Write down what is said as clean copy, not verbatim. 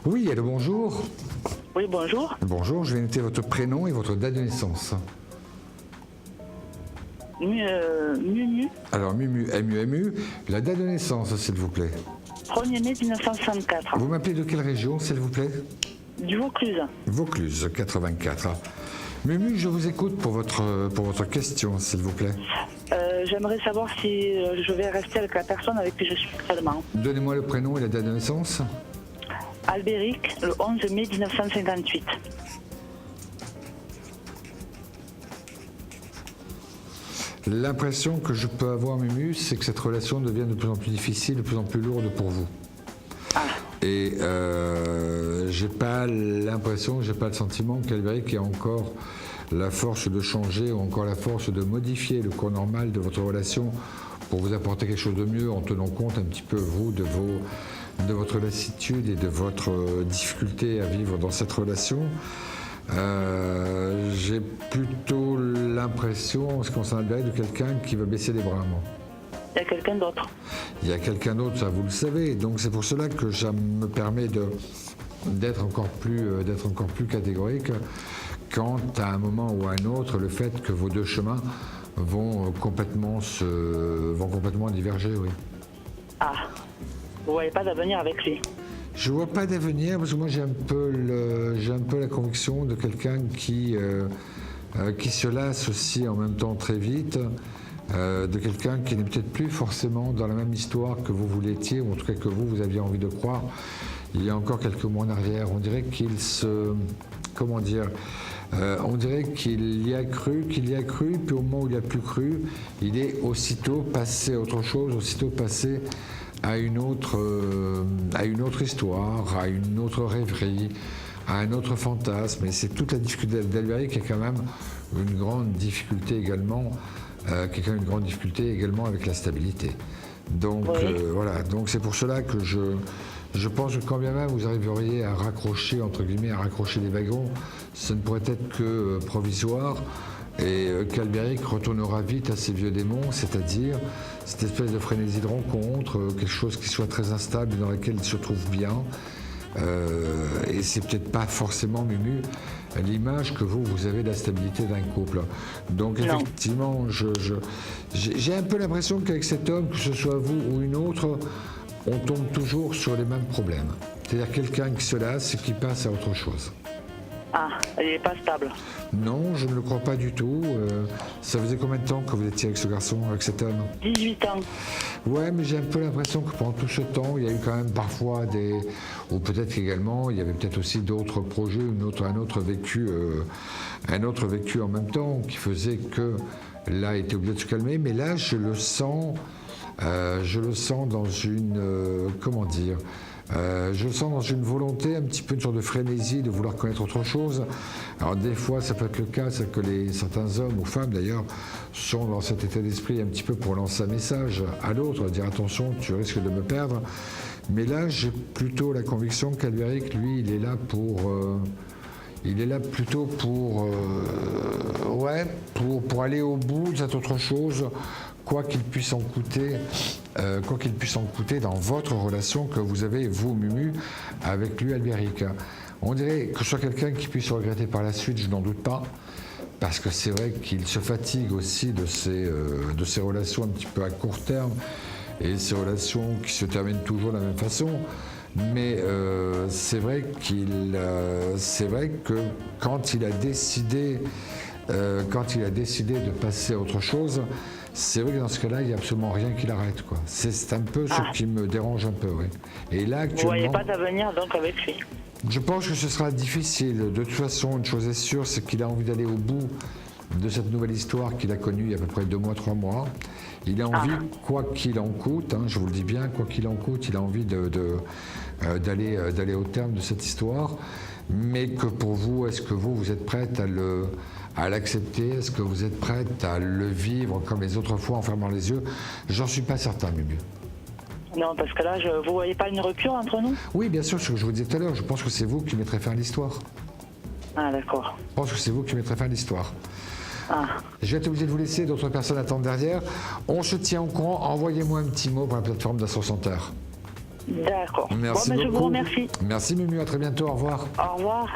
Oui, allô, bonjour. Oui, bonjour. Bonjour, je vais noter votre prénom et votre date de naissance. Mumu, Alors, Mumu, MUMU, la date de naissance, s'il vous plaît. 1er mai 1964. Vous m'appelez de quelle région, s'il vous plaît? Du Vaucluse. Vaucluse, 84. Mumu, je vous écoute pour votre question, s'il vous plaît. J'aimerais savoir si je vais rester avec la personne avec qui je suis actuellement. Donnez-moi le prénom et la date de naissance. Albéric, le 11 mai 1958. L'impression que je peux avoir, Mumu, c'est que cette relation devient de plus en plus difficile, de plus en plus lourde pour vous. Et j'ai pas l'impression, j'ai pas le sentiment qu'Albéric ait encore la force de changer ou encore la force de modifier le cours normal de votre relation pour vous apporter quelque chose de mieux en tenant compte un petit peu, vous, de votre lassitude et de votre difficulté à vivre dans cette relation. J'ai plutôt l'impression, en ce qui concerne Albéric, de quelqu'un qui va baisser les bras, moi. Il y a quelqu'un d'autre. Il y a quelqu'un d'autre, ça vous le savez. Donc c'est pour cela que ça me permet d'être encore plus catégorique quant à un moment ou à un autre, le fait que vos deux chemins vont complètement diverger, oui. Ah, vous voyez pas d'avenir avec lui? Je vois pas d'avenir parce que moi j'ai un peu la conviction de quelqu'un qui se lasse aussi en même temps très vite. De quelqu'un qui n'est peut-être plus forcément dans la même histoire que vous l'étiez, ou en tout cas que vous aviez envie de croire, il y a encore quelques mois en arrière. On dirait qu'il se... Comment dire on dirait qu'il y a cru, puis au moment où il n'y a plus cru, il est aussitôt passé à autre chose, aussitôt passé à une autre histoire, à une autre rêverie, à un autre fantasme. Et c'est toute la difficulté d'Albéric qui a quand même une grande difficulté également avec la stabilité. Donc voilà, donc c'est pour cela que je pense que quand bien même vous arriveriez à raccrocher, entre guillemets, à raccrocher les wagons, ce ne pourrait être que provisoire et qu'Albéric retournera vite à ses vieux démons, c'est-à-dire cette espèce de frénésie de rencontre, quelque chose qui soit très instable, dans laquelle il se trouve bien. Et c'est peut-être pas forcément, Mumu, l'image que vous avez de la stabilité d'un couple. Donc effectivement, j'ai un peu l'impression qu'avec cet homme, que ce soit vous ou une autre, on tombe toujours sur les mêmes problèmes. C'est-à-dire quelqu'un qui se lasse et qui passe à autre chose. Ah, elle n'est pas stable. Non, je ne le crois pas du tout. Ça faisait combien de temps que vous étiez avec ce garçon, avec cet homme? 18 ans. Ouais, mais j'ai un peu l'impression que pendant tout ce temps, il y a eu quand même parfois des... Ou peut-être qu'également, il y avait peut-être aussi d'autres projets, un autre vécu en même temps, qui faisait que là, il était obligé de se calmer. Mais là, je le sens dans une... comment dire je le sens dans une volonté, un petit peu une sorte de frénésie de vouloir connaître autre chose. Alors des fois, ça peut être le cas, c'est que certains hommes ou femmes d'ailleurs sont dans cet état d'esprit un petit peu pour lancer un message à l'autre, dire attention, tu risques de me perdre. Mais là, j'ai plutôt la conviction qu'Albéric, lui, il est là plutôt pour aller au bout de cette autre chose, quoi qu'il puisse en coûter dans votre relation que vous avez, vous, Mumu, avec lui, Albéric. On dirait que ce soit quelqu'un qui puisse se regretter par la suite, je n'en doute pas, parce que c'est vrai qu'il se fatigue aussi de ces relations un petit peu à court terme, et ces relations qui se terminent toujours de la même façon. Mais c'est vrai que quand il a décidé de passer à autre chose, c'est vrai que dans ce cas-là, il n'y a absolument rien qui l'arrête, quoi. C'est un peu ce qui me dérange un peu, oui. Et là, actuellement, vous ne voyez pas d'avenir donc avec lui? Je pense que ce sera difficile. De toute façon, une chose est sûre, c'est qu'il a envie d'aller au bout de cette nouvelle histoire qu'il a connue il y a à peu près 2 mois, 3 mois. Il a envie, quoi qu'il en coûte, je vous le dis bien, quoi qu'il en coûte, il a envie d'aller au terme de cette histoire. Mais que pour vous, est-ce que vous êtes prête à l'accepter? Est-ce que vous êtes prête à le vivre comme les autres fois en fermant les yeux? J'en suis pas certain, Mumu. Non, parce que là, vous voyez pas une rupture entre nous? Oui, bien sûr, ce que je vous disais tout à l'heure, je pense que c'est vous qui mettrez fin à l'histoire. Ah, d'accord. Je pense que c'est vous qui mettrez fin à l'histoire. Ah. Je vais être obligé de vous laisser, d'autres personnes attendent derrière. On se tient au courant, envoyez-moi un petit mot pour la plateforme d'Ascenseur. D'accord. Merci Bon, ben, je beaucoup. vous remercie. Merci Mumu, à très bientôt, au revoir. Au revoir.